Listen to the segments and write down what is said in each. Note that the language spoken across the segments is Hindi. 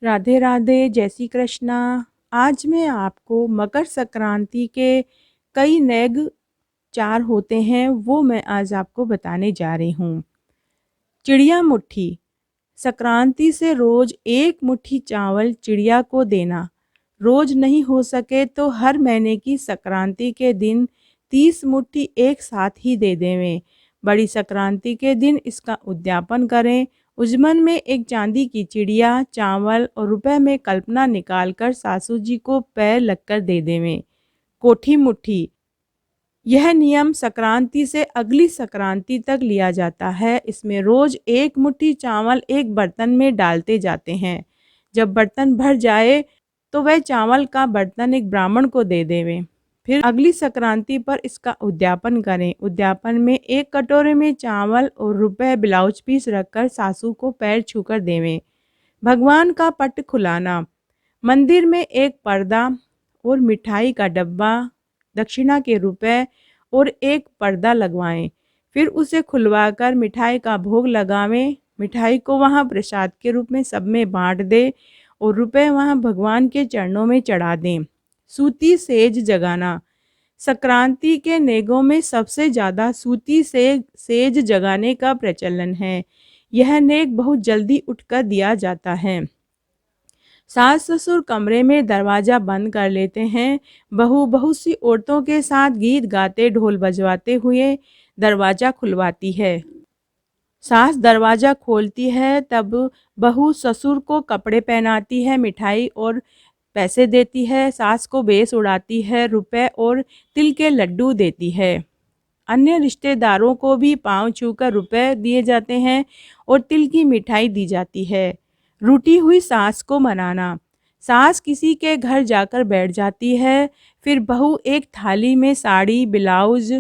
राधे राधे, जय श्री कृष्णा। आज मैं आपको मकर संक्रांति के कई नेग चार होते हैं, वो मैं आज आपको बताने जा रही हूँ। चिड़िया मुट्ठी। संक्रांति से रोज एक मुट्ठी चावल चिड़िया को देना। रोज नहीं हो सके तो हर महीने की संक्रांति के दिन 30 मुट्ठी एक साथ ही दे देवें। बड़ी संक्रांति के दिन इसका उद्यापन करें। उजमन में एक चांदी की चिड़िया, चावल और रुपए में कल्पना निकालकर सासू जी को पैर लगकर दे देवें। कोठी मुट्ठी। यह नियम संक्रांति से अगली संक्रांति तक लिया जाता है। इसमें रोज एक मुट्ठी चावल एक बर्तन में डालते जाते हैं। जब बर्तन भर जाए तो वह चावल का बर्तन एक ब्राह्मण को दे देवें। फिर अगली संक्रांति पर इसका उद्यापन करें। उद्यापन में एक कटोरे में चावल और रुपए ब्लाउज पीस रखकर सासू को पैर छूकर देवें। भगवान का पट खुलाना। मंदिर में एक पर्दा और मिठाई का डब्बा, दक्षिणा के रुपए और एक पर्दा लगवाएं। फिर उसे खुलवाकर मिठाई का भोग लगावें। मिठाई को वहां प्रसाद के रूप में सब में बांट दें और रुपए वहां भगवान के चरणों में चढ़ा दें। सूती सेज जगाना। संक्रांति के नेगों में सबसे ज़्यादा सूती सेज जगाने का प्रचलन है। यह नेग बहुत जल्दी उठकर दिया जाता है। सास ससुर कमरे में दरवाज़ा बंद कर लेते हैं। बहू बहुत सी औरतों के साथ गीत गाते ढोल बजवाते हुए दरवाज़ा खुलवाती है। सास दरवाज़ा खोलती है तब बहू ससुर को कपड़े पहनाती है, मिठाई और पैसे देती है। सास को बेस उड़ाती है, रुपए और तिल के लड्डू देती है। अन्य रिश्तेदारों को भी पांव छूकर रुपए दिए जाते हैं और तिल की मिठाई दी जाती है। रूठी हुई सास को मनाना। सास किसी के घर जाकर बैठ जाती है, फिर बहू एक थाली में साड़ी, ब्लाउज,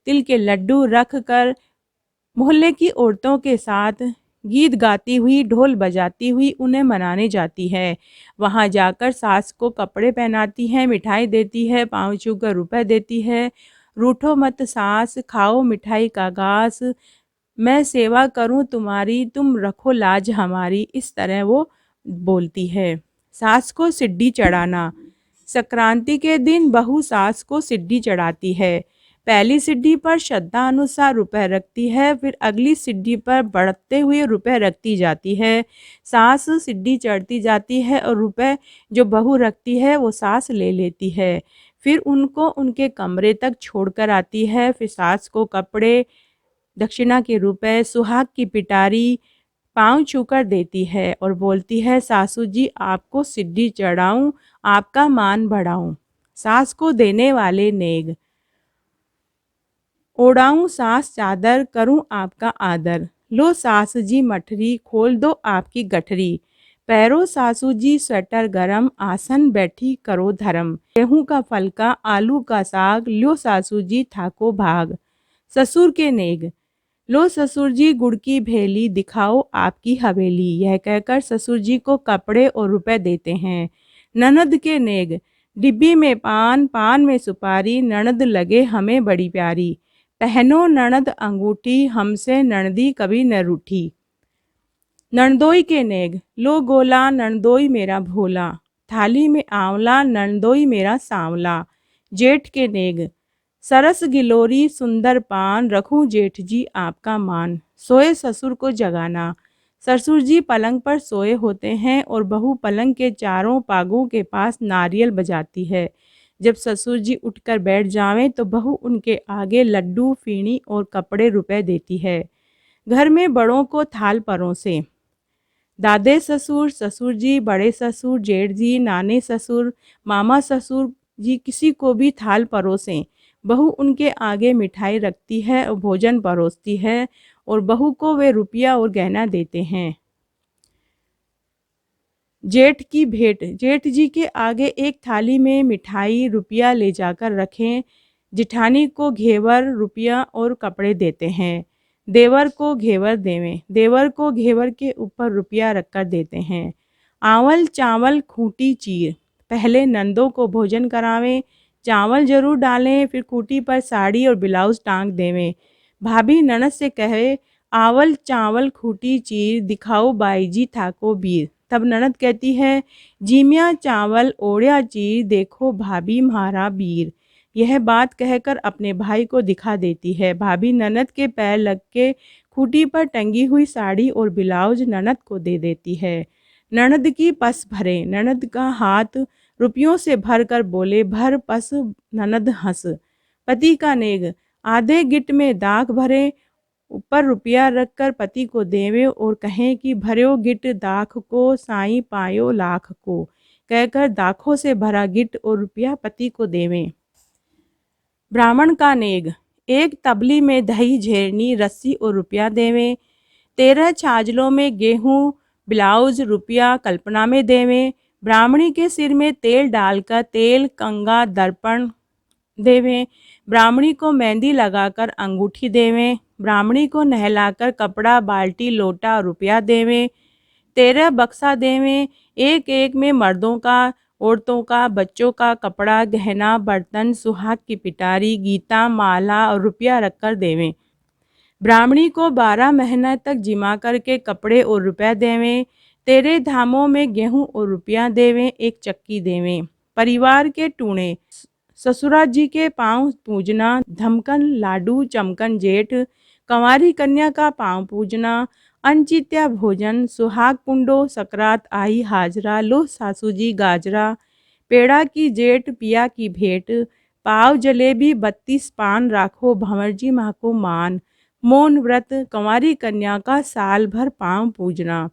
तिल के लड्डू रख कर मोहल्ले की औरतों के साथ गीत गाती हुई, ढोल बजाती हुई उन्हें मनाने जाती है। वहां जाकर सास को कपड़े पहनाती है, मिठाई देती है, पाँव छूकर रुपए देती है। रूठो मत सास, खाओ मिठाई का घास, मैं सेवा करूं तुम्हारी, तुम रखो लाज हमारी, इस तरह वो बोलती है। सास को सिड्डी चढ़ाना। संक्रांति के दिन बहू सास को सिड्डी चढ़ाती है। पहली सिड्डी पर श्रद्धा अनुसार रुपए रखती है, फिर अगली सिड्डी पर बढ़ते हुए रुपए रखती जाती है। सास सिड्डी चढ़ती जाती है और रुपए जो बहू रखती है वो सास ले लेती है। फिर उनको उनके कमरे तक छोड़कर आती है। फिर सास को कपड़े, दक्षिणा के रुपए, सुहाग की पिटारी पाँव छूकर देती है और बोलती है, सासू जी आपको सिड्डी चढ़ाऊं, आपका मान बढ़ाऊं। सास को देने वाले नेग। ओढ़ाऊं सास चादर, करूं आपका आदर, लो सास जी मठरी, खोल दो आपकी गठरी। पैरो सासू जी स्वेटर गरम, आसन बैठी करो धर्म। गेहूं का फलका, आलू का साग, लो सासू जी थाको भाग। ससुर के नेग। लो ससुर जी गुड़ की भेली, दिखाओ आपकी हवेली। यह कहकर ससुर जी को कपड़े और रुपए देते हैं। ननद के नेग। डिब्बी में पान, पान में सुपारी, ननद लगे हमें बड़ी प्यारी। पहनो ननद अंगूठी, हमसे ननदी कभी न रूठी। नंदोई के नेग। लो गोला नंदोई मेरा भोला, थाली में आंवला, नंदोई मेरा सांवला। जेठ के नेग। सरस गिलोरी सुंदर पान, रखूं जेठ जी आपका मान। सोए ससुर को जगाना। ससुर जी पलंग पर सोए होते हैं और बहू पलंग के चारों पागों के पास नारियल बजाती है। जब ससुर जी उठकर बैठ जावें तो बहू उनके आगे लड्डू, फीणी और कपड़े रुपए देती है। घर में बड़ों को थाल परोसे। दादे ससुर, ससुर जी, बड़े ससुर, जेठ जी, नाने ससुर, मामा ससुर जी किसी को भी थाल परोसें। बहू उनके आगे मिठाई रखती है और भोजन परोसती है और बहू को वे रुपया और गहना देते हैं। जेठ की भेंट। जेठ जी के आगे एक थाली में मिठाई, रुपया ले जाकर रखें। जिठानी को घेवर, रुपया और कपड़े देते हैं। देवर को घेवर देवें। देवर को घेवर के ऊपर रुपया रखकर देते हैं। आंवल चावल खूंटी चीर। पहले नंदों को भोजन करावें, चावल जरूर डालें, फिर खूंटी पर साड़ी और ब्लाउज टांग देवें। भाभी ननद से कहे, आवल चावल खूंटी चीर, दिखाओ बाई जी थाको बीर। तब ननद कहती है, जीमिया चावल ओढ़िया चीर, देखो भाभी म्हारा वीर। यह बात कहकर अपने भाई को दिखा देती है। भाभी ननद के पैर लग के खूंटी पर टंगी हुई साड़ी और ब्लाउज ननद को दे देती है। ननद की पस भरे, ननद का हाथ रुपयों से भर कर बोले, भर पस ननद हंस। पति का नेग, आधे गिट में दाख भरे, ऊपर रुपया रखकर पति को देवे और कहें कि भर्यो गिट दाख को, साईं पायो लाख को। कहकर दाखों से भरा गिट और रुपया पति को देवें। ब्राह्मण का नेग, एक तबली में दही झेरनी, रस्सी और रुपया देवें। 13 छाजलों में गेहूं, ब्लाउज, रुपया कल्पना में देवें। ब्राह्मणी के सिर में तेल डालकर तेल, कंगा, दर्पण देवें। ब्राह्मणी को मेहंदी लगाकर अंगूठी देवें। ब्राह्मणी को नहलाकर कपड़ा, बाल्टी, लोटा और रुपया देवें। 13 बक्सा देवें। एक एक में मर्दों का, औरतों का, बच्चों का कपड़ा, गहना, बर्तन, सुहाग की पिटारी, गीता, माला और रुपया रखकर देवें। ब्राह्मणी को 12 महीना तक जिमा करके कपड़े और रुपया देवें। 13 धामों में गेहूं और रुपया देवें। एक चक्की देवें। परिवार के टूणे, ससुरा जी के पांव पूजना, धमकन, लाडू, चमकन जेठ, कंवारी कन्या का पांव पूजना, अनचित्या भोजन, सुहाग कुंडो, सकरात आई हाजरा, लो सासू जी गाजरा, पेड़ा की जेठ, पिया की भेंट, पाव जलेबी, 32 पान, राखो भंवर जी माँ को मान, मौन व्रत, कंवारी कन्या का साल भर पांव पूजना।